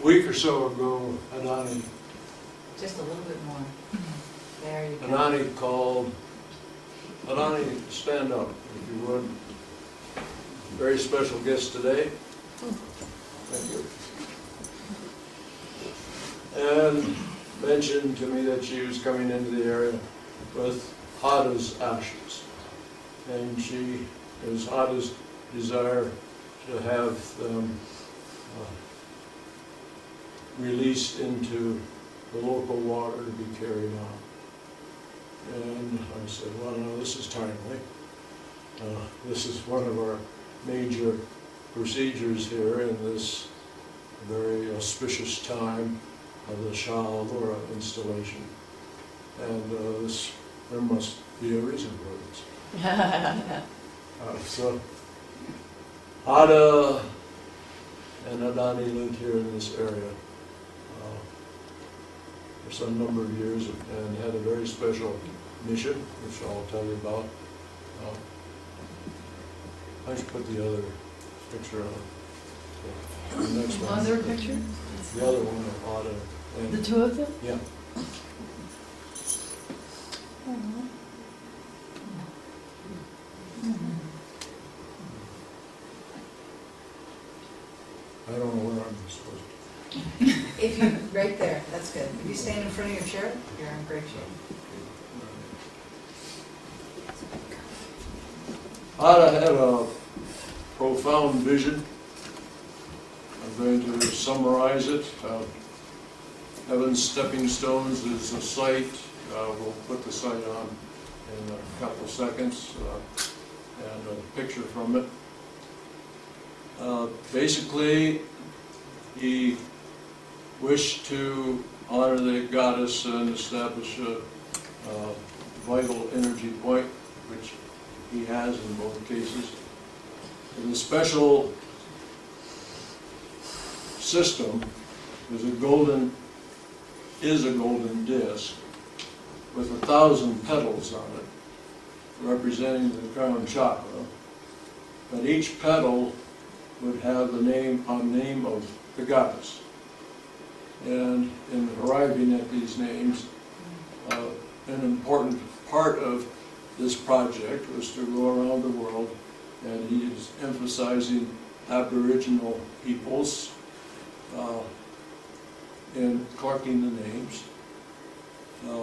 week or so ago, Adani Just a little bit more. There you go. Adani called. Adani, stand up if you would. Very special guest today. Thank you. And mentioned to me that she was coming into the area with Hada's ashes. And it was Hada's desire to have them released into the local water to be carried on. And I said, well, no, this is timely. This is one of our major procedures here in this very auspicious time of the Sha-Alura installation. And there must be a reason for this. So, Hada and Adani lived here in this area for some number of years and had a very special mission, which I'll tell you about. I should put the other picture on. The next one. Other picture? The other one of Hada. And The two of them? yeah. I don't know where I'm supposed to. If you, right there, that's good. If you stand in front of your chair, you're in great shape. Hada had a profound vision. I'm going to summarize it. Heaven's Stepping Stones is a site. We'll put the site on in a couple seconds and a picture from it. Basically, he wished to honor the goddess and establish a vital energy point, which he has in both cases. And the special system is a golden disc with 1,000 petals on it, representing the crown chakra. But each petal would have the name of the goddess. And in arriving at these names, an important part of this project was to go around the world, and he is emphasizing Aboriginal peoples in collecting the names.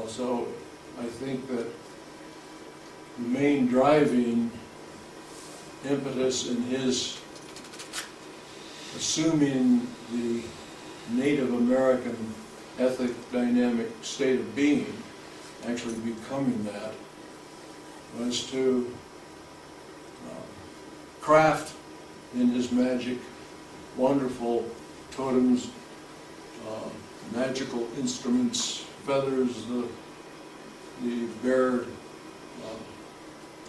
So I think that the main driving impetus in his assuming the Native American ethic dynamic state of being, actually becoming that, was to craft in his magic wonderful totems, magical instruments, feathers, the bear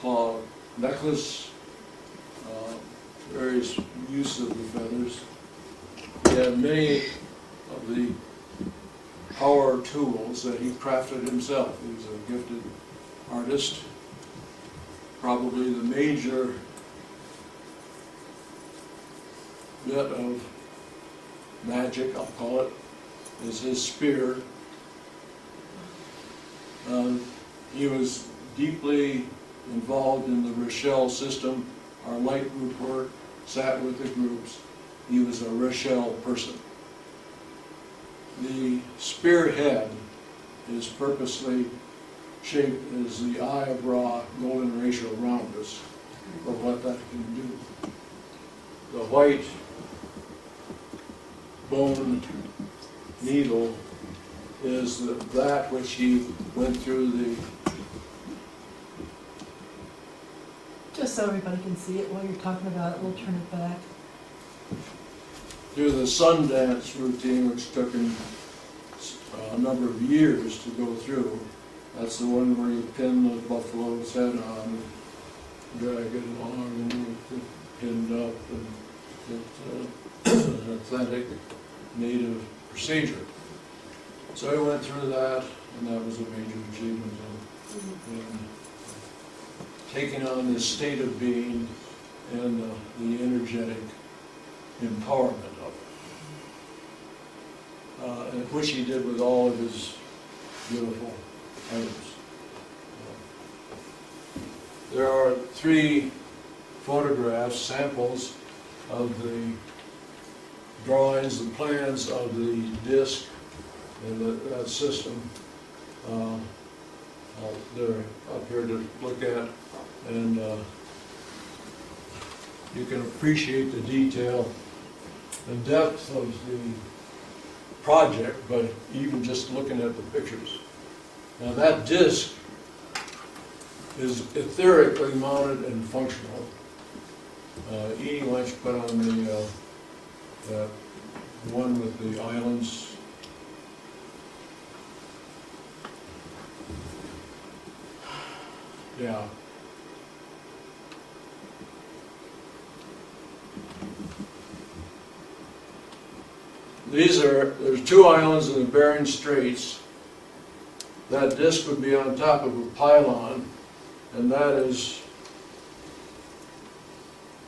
claw necklace, various use of the feathers. He had many of the power tools that he crafted himself. He was a gifted artist. Probably the major bit of magic, I'll call it, is his spear. He was deeply involved in the Rochelle system. Our light group work, sat with the groups. He was a Rochelle person. The spearhead is purposely shaped as the Eye of Ra golden ratio rhombus for what that can do. The white bone needle is that which he went through the... Just so everybody can see it while you're talking about it, we'll turn it back. through the Sundance routine, which took him a number of years to go through. That's the one where you pin the buffalo's head on, and drag it along, and you pinned up, and it's an authentic native procedure. So I went through that, and that was a major achievement in taking on this state of being and the energetic empowerment of it. and which he did with all of his beautiful items. There are 3 photographs, samples of the drawings and plans of the disc and that system. They're up here to look at, and you can appreciate the detail and depth of the project, but even just looking at the pictures. Now that disc is etherically mounted and functional. Edie, why don't you put on the one with the islands? Yeah. There's 2 islands in the Bering Straits. That disc would be on top of a pylon, and that is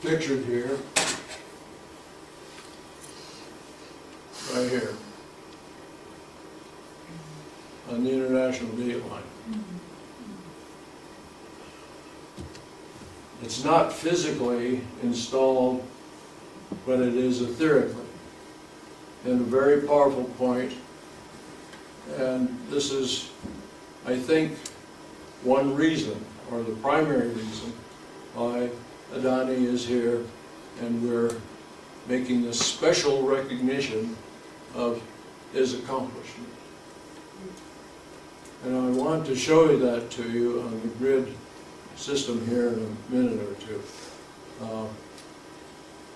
pictured here, right here, on the international date line. It's not physically installed, but it is etherically. And a very powerful point. And this is, I think, one reason, or the primary reason, why Adani is here, and we're making this special recognition of his accomplishment. And I want to show you that to you on the grid system here in a minute or two.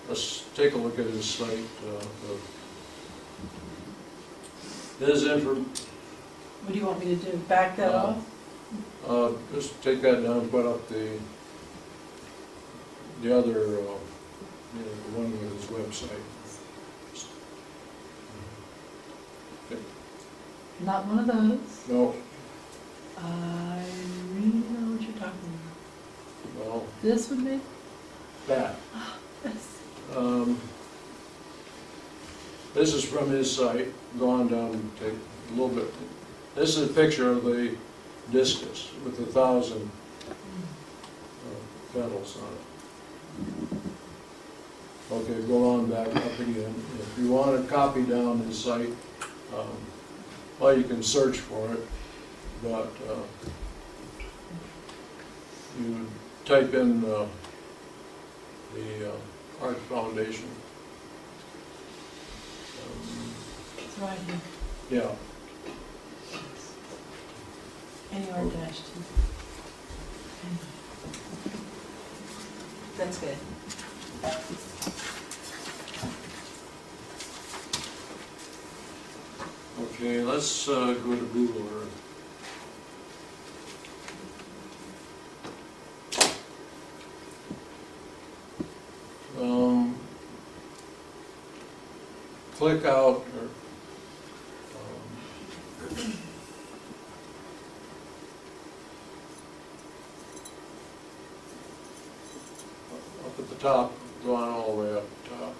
Let's take a look at his site. What do you want me to do? Back that off? Just take that down and put up the other, the one with his website. Okay. Not one of those? No, I really know what you're talking about. well, This would be? that. Yes. This is from his site. Go on down and take a little bit. This is a picture of the discus with 1,000 petals on it. Okay, go on back up again. If you want to copy down his site, well, you can search for it, but you type in the Art Foundation. It's right here. Yeah. NUR-2. That's good. Okay, let's go to Beuhler. Click out, or up at the top, go on all the way up the top.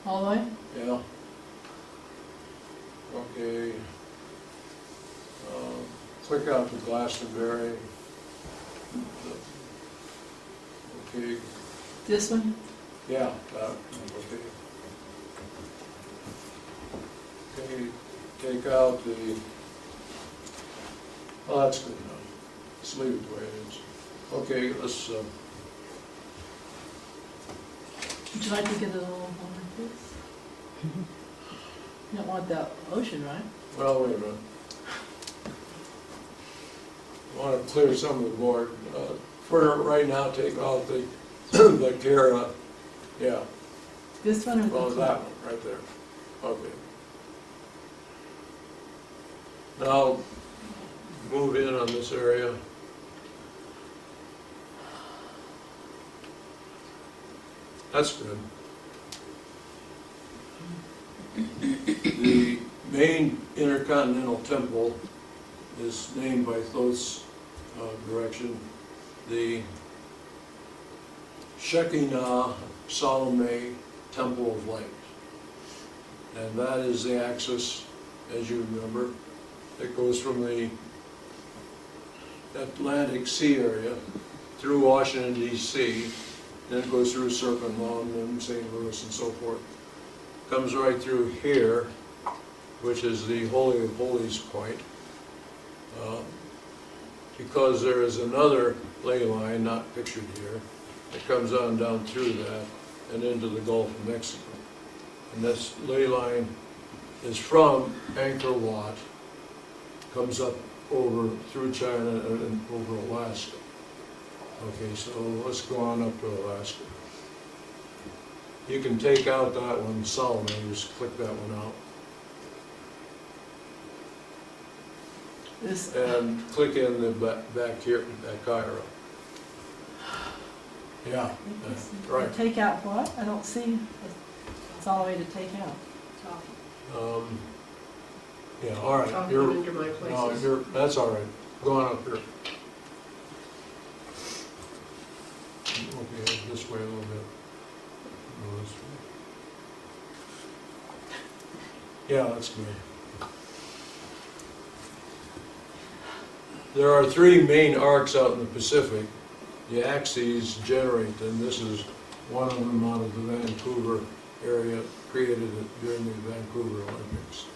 All the way? Yeah. Okay. Click out to Glastonbury. Okay. This one? Yeah, that, okay. Okay, take out the, oh, that's good enough. Let's leave it the way it is. Okay, let's, Would you like to get a little more like this? You don't want the ocean, right? well, wait a minute. I want to clear some of the board. For right now, take off the, the Kara, yeah. This one or Well, this that one? one, right there. Okay. Now, move in on this area. That's good. The main intercontinental temple is named by Thoth's direction. The Shekinah Salome Temple of Light. And that is the axis, as you remember, that goes from the Atlantic Sea area through Washington, D.C., then it goes through Serpent Mountain and St. Louis and so forth. Comes right through here, which is the Holy of Holies point, because there is another ley line, not pictured here, that comes on down through that and into the Gulf of Mexico. And this ley line is from Angkor Wat, comes up over through China and over Alaska. Okay, so let's go on up to Alaska. You can take out that one, Solomon, just click that one out. This, And click in the back here, back Cairo. Yeah, right. take out what? I don't see, it's all the way to take out. Yeah, all right. Talking You're, under my no, places. that's all right. Go on up here. Okay, this way a little bit. Go this way. Yeah, that's good. There are three main arcs out in the Pacific. The axes generate them. This is one of them out of the Vancouver area, created during the Vancouver Olympics.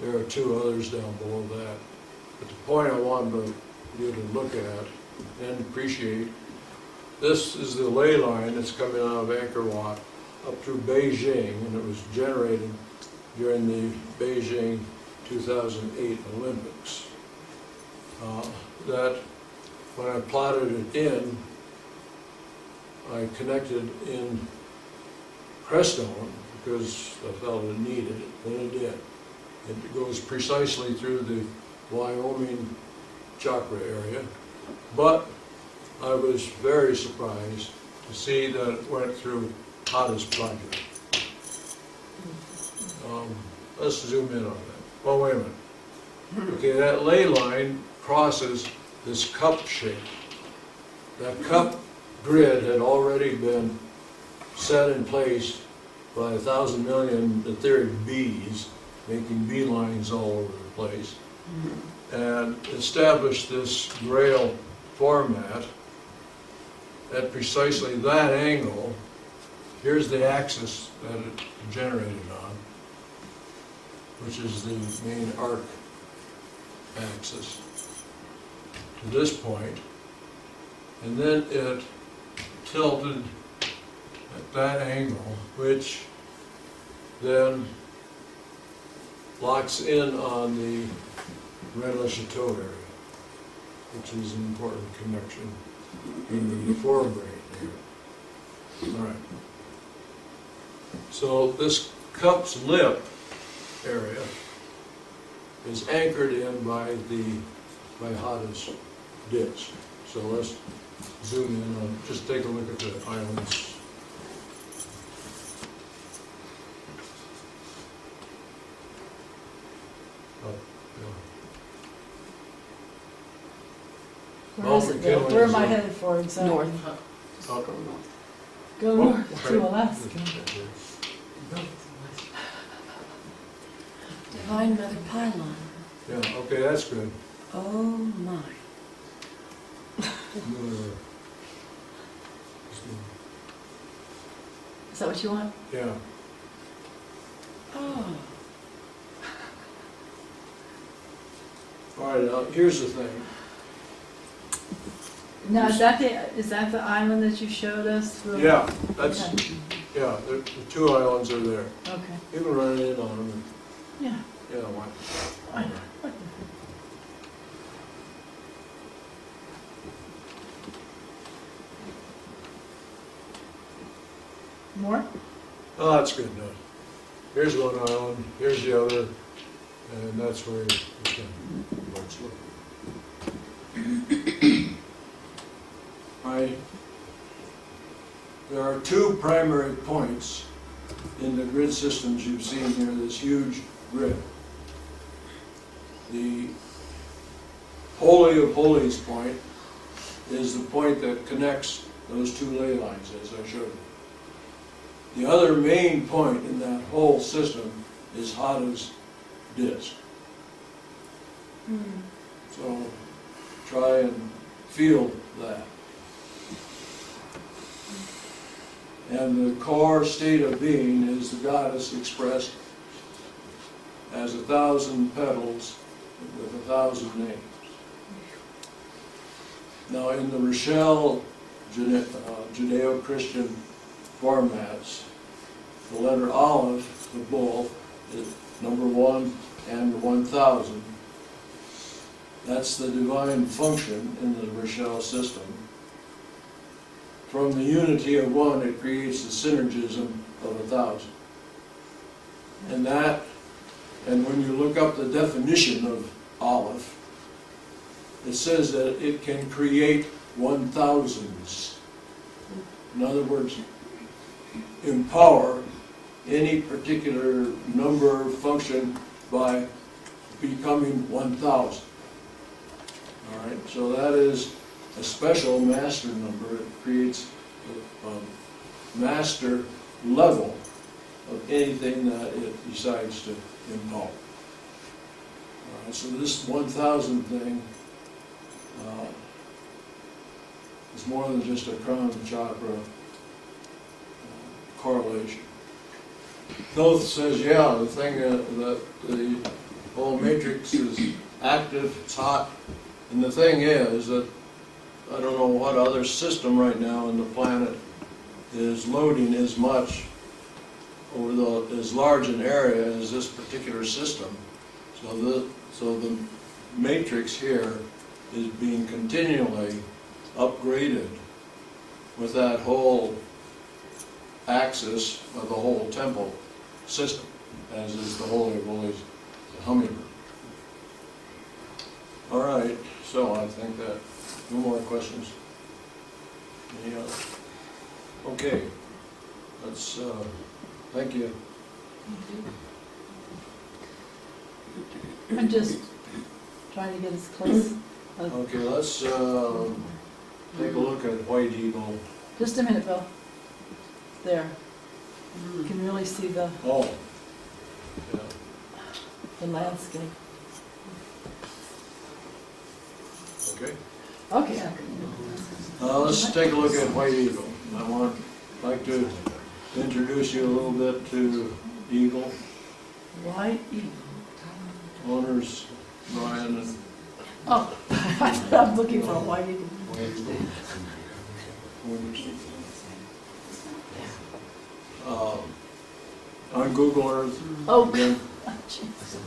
There are two others down below that. But the point I wanted you to look at and appreciate, this is the ley line that's coming out of Angkor Wat up through Beijing, and it was generated during the Beijing 2008 Olympics. That when I plotted it in, I connected in Crestone because I felt it needed it, and it did. It goes precisely through the Wyoming chakra area, but I was very surprised to see that it went through Hada's project. Let's zoom in on that. Oh, wait a minute. Okay, that ley line crosses this cup shape. That cup grid had already been set in place by 1,000 million etheric bees, making bee lines all over the place, and established this grail format at precisely that angle. Here's the axis that it generated on, which is the main arc axis, to this point, and then it tilted at that angle, which then locks in on the Red Le Chateau area, which is an important connection in the forebrain here. All right. So this cup's lip area is anchored in by Hada's disc. So let's zoom in on, just take a look at the islands. Oh, yeah. Where is it though? Where am I headed for exactly? North. Oh. Go north. Go north to Alaska. Divine Mother Pylon. Yeah, okay, that's good. Oh my. Is that what you want? Yeah. Oh. All right, now, here's the thing. Now, is that the island that you showed us? Yeah, that's, Okay. yeah, the two islands are there. Okay. You can run in on them. Yeah. Yeah, why? I know. More? Oh, that's good enough. Here's one island, here's the other, and that's where it's going. There are two primary points in the grid systems you've seen here, this huge grid. The Holy of Holies point is the point that connects those two ley lines, as I showed you. The other main point in that whole system is hot as disk. Hmm. So try and feel that. And the core state of being is the goddess expressed as 1,000 petals with 1,000 names. Now in the Rochelle Judeo-Christian formats, the letter Aleph, the bull, is number 1 and 1,000. That's the divine function in the Rochelle system. From the unity of one, it creates the synergism of 1,000. And when you look up the definition of Aleph, it says that it can create 1,000s. In other words, empower any particular number function by becoming 1,000. All right, so that is a special master number. It creates a master level of anything that it decides to empower. All right, so this 1,000 thing is more than just a crown chakra correlation. Thoth says, yeah, the thing that the whole matrix is active, it's hot, and the thing is that I don't know what other system right now in the planet is loading as much over as large an area as this particular system. So the matrix here is being continually upgraded with that whole axis of the whole temple system, as is the Holy of Holies, the hummingbird. All right, so I think that no more questions. Any other? Okay, let's, thank you. I'm just trying to get as close. Okay, let's take a look at White Eagle. Just a minute, Bill. There. You can really see the Oh, yeah. landscape. Okay. Okay. Let's take a look at White Eagle. I'd like to introduce you a little bit to Eagle. White eagle. Owners Brian and Oh, I'm looking for a white eagle. On Google Earth. Oh, again. jeez.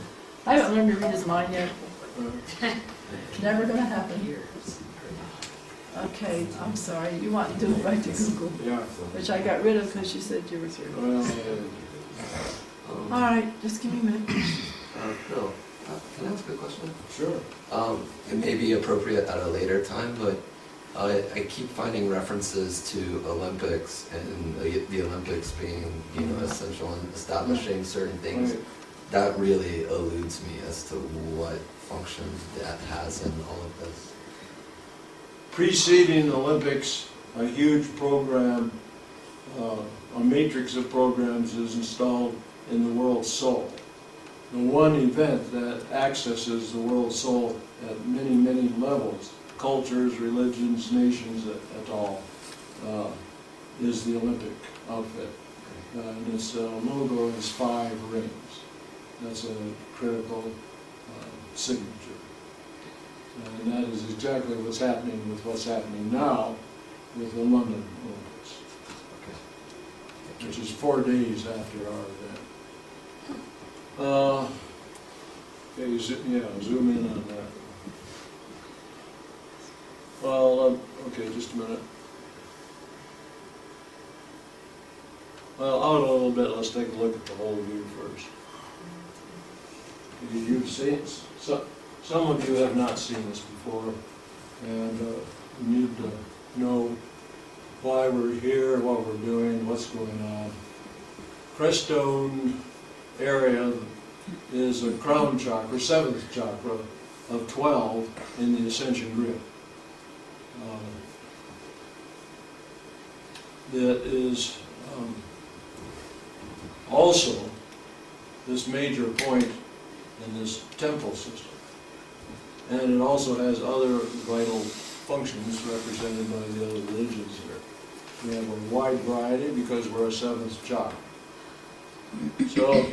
I haven't learned to read his mind yet. Never gonna happen. Okay, I'm sorry. You want to do it right to Google, Yeah. which I got rid of because you said you were here. Well, All right, just give me a minute. Bill, can I ask a question? sure. It may be appropriate at a later time, but I keep finding references to Olympics and the Olympics being, essential in establishing certain things. Right. That really eludes me as to what function that has in all of this. Preceding the Olympics, a huge program, a matrix of programs is installed in the world soul. The one event that accesses the world soul at many, many levels, cultures, religions, nations, et al., is the Olympic outfit. And its logo is 5 rings. That's a critical signature. And that is exactly what's happening with what's happening now with the London Olympics, which is 4 days after our event. Okay, zoom in on that. Well, okay, just a minute. Well, out a little bit, let's take a look at the whole view first. You've seen, some of you have not seen this before, and you need to know why we're here, what we're doing, what's going on. Crestone area is a crown chakra, 7th chakra of 12 in the ascension grid. That is also this major point in this temple system. And it also has other vital functions represented by the other religions here. We have a wide variety because we're a seventh chakra. So,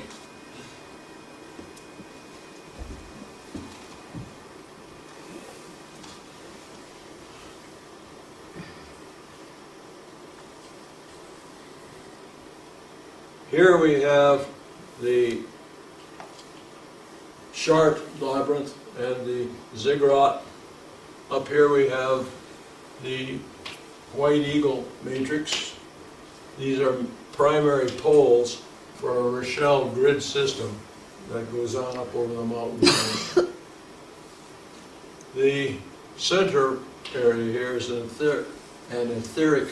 here we have the Chart labyrinth and the ziggurat. Up here we have the White Eagle matrix. These are primary poles for a Rochelle grid system that goes on up over the mountains. The center area here is an etheric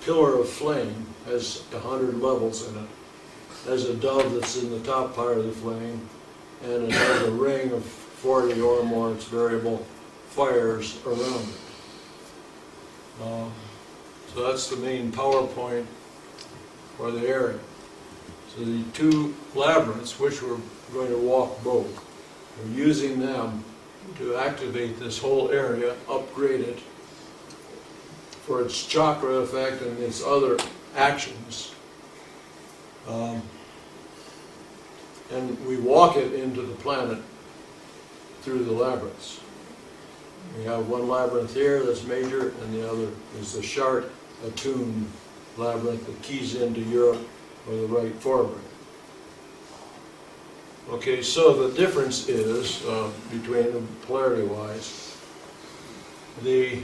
pillar of flame, has 100 levels in it. There's a dove that's in the top part of the flame, and it has a ring of 40 or more, it's variable, fires around it. So that's the main power point for the area. So the two labyrinths, which we're going to walk both, we're using them to activate this whole area, upgrade it for its chakra effect and its other actions. And we walk it into the planet through the labyrinths. We have one labyrinth here that's major, and the other is the Chart attuned labyrinth that keys into Europe or the right forebrain. Okay, so the difference is, between them polarity-wise, the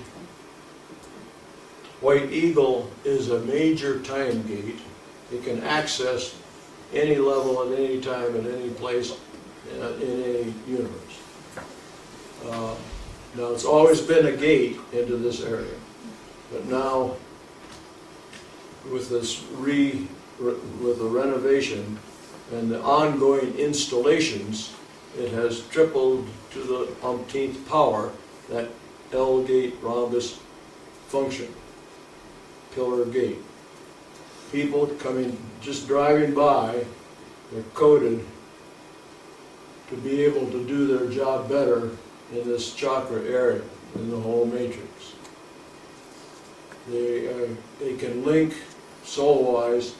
White Eagle is a major time gate. It can access any level at any time, at any place, in any universe. Now, it's always been a gate into this area, but now, with this with the renovation and the ongoing installations, it has tripled to the umpteenth power that L gate rhombus function, pillar gate. People coming, just driving by, they're coded to be able to do their job better in this chakra area, in the whole matrix. They can link soul-wise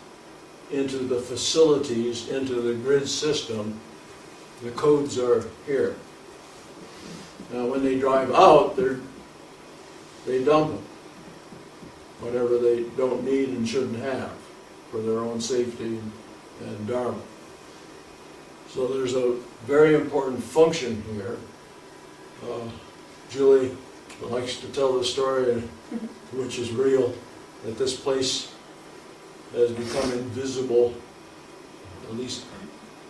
into the facilities, into the grid system. The codes are here. Now when they drive out, they dump them. Whatever they don't need and shouldn't have for their own safety and dharma. So there's a very important function here. Julie likes to tell the story, which is real, that this place has become invisible at least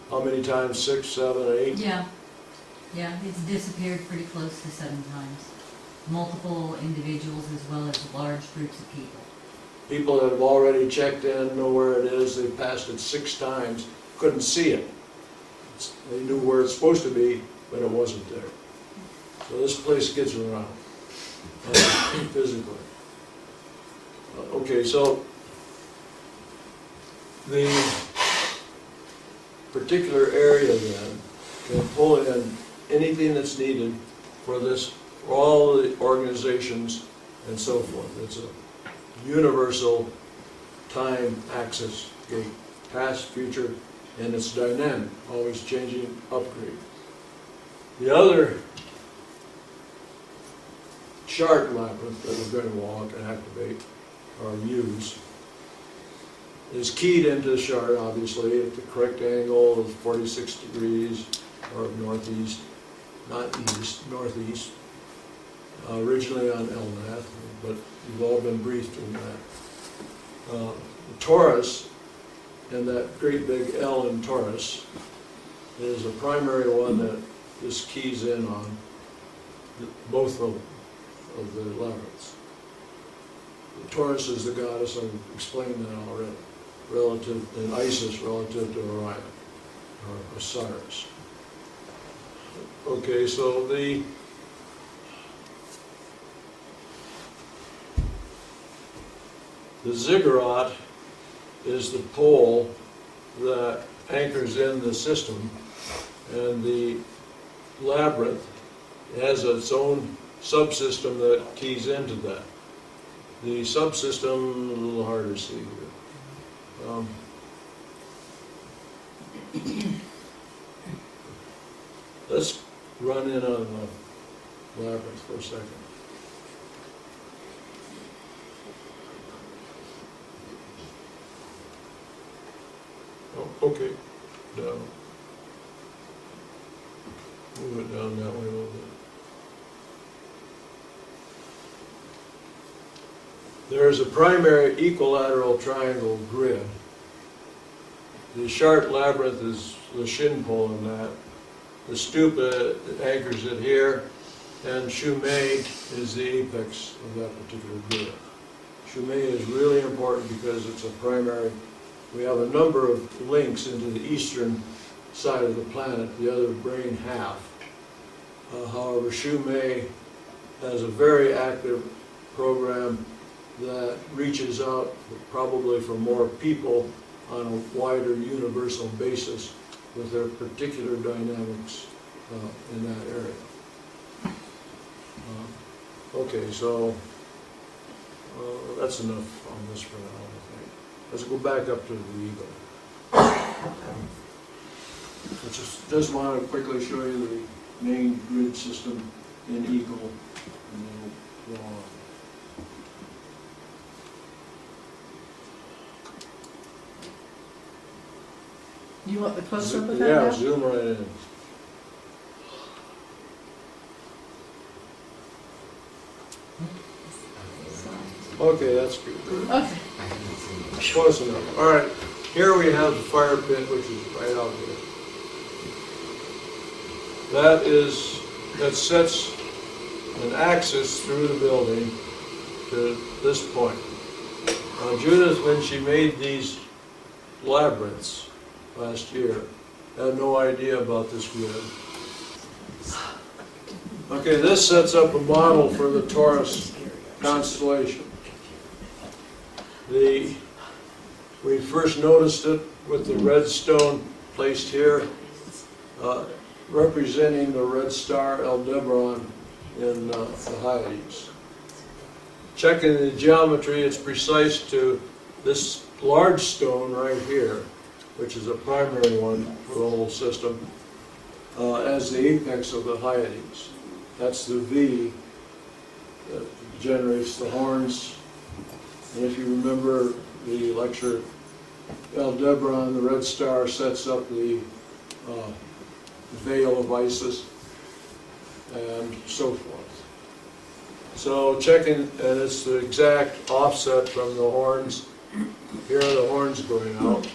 how many times? 6, 7, 8? Yeah, it's disappeared pretty close to 7 times. Multiple individuals as well as large groups of people. People that have already checked in know where it is. They passed it 6 times, couldn't see it. They knew where it's supposed to be, but it wasn't there. So this place gets around physically. Okay, so the particular area then can pull in anything that's needed for this, for all the organizations and so forth. It's a universal time axis gate, past, future, and it's dynamic, always changing, upgrade. The other chart labyrinth that we're going to walk and activate or use is keyed into the chart, obviously, at the correct angle of 46 degrees or northeast, not east, northeast. Originally on Elnath, but you've all been briefed in that. The Taurus, and that great big L in Taurus, is a primary one that this keys in on both of the labyrinths. The Taurus is the goddess, I've explained that already, relative, and Isis relative to Orion, or Osiris. Okay, so the ziggurat is the pole that anchors in the system, and the labyrinth has its own subsystem that keys into that. The subsystem, a little harder to see here. Let's run in on the labyrinth for a second. Oh, okay, down. Move it down that way a little bit. There's a primary equilateral triangle grid. The sharp labyrinth is the shin pole in that. The stupa anchors it here, and Shumei is the apex of that particular grid. Shumei is really important because it's a primary. We have a number of links into the eastern side of the planet, the other brain half. However, Shumei has a very active program that reaches out probably for more people on a wider universal basis with their particular dynamics in that area. Okay, so that's enough on this for now, I think. Let's go back up to the ego. I just want to quickly show you the main grid system in ego, and then we'll go on. You want the close-up of that Yeah, now? zoom right in. Okay, that's good. Okay. Close enough. All right, here we have the fire pit, which is right out here. That sets an axis through the building to this point. Now, Judith, when she made these labyrinths last year, had no idea about this grid. Okay, this sets up a model for the Taurus constellation. We first noticed it with the red stone placed here, representing the red star Aldebaran in the Hyades. Checking the geometry, it's precise to this large stone right here, which is a primary one for the whole system, as the apex of the Hyades. That's the V that generates the horns. And if you remember the lecture, Aldebaran, the red star, sets up the veil of Isis, and so forth. So checking, and it's the exact offset from the horns. Here are the horns going out.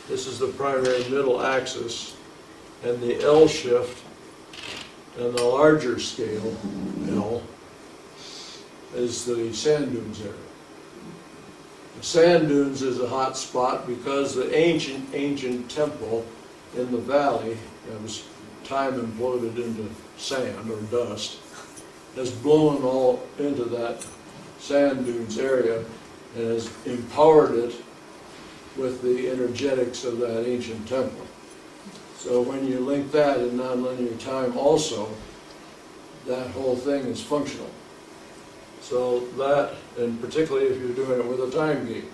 This is the primary middle axis, and the L shift, and the larger scale, L, is the sand dunes area. The sand dunes is a hot spot because the ancient temple in the valley that was time imploded into sand or dust has blown all into that sand dunes area and has empowered it with the energetics of that ancient temple. So when you link that in nonlinear time also, that whole thing is functional. So that, and particularly if you're doing it with a time gate.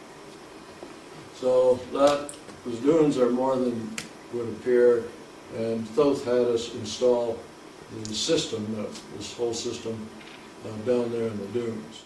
So that, those dunes are more than would appear, and Thoth had us install the system, this whole system, down there in the dunes.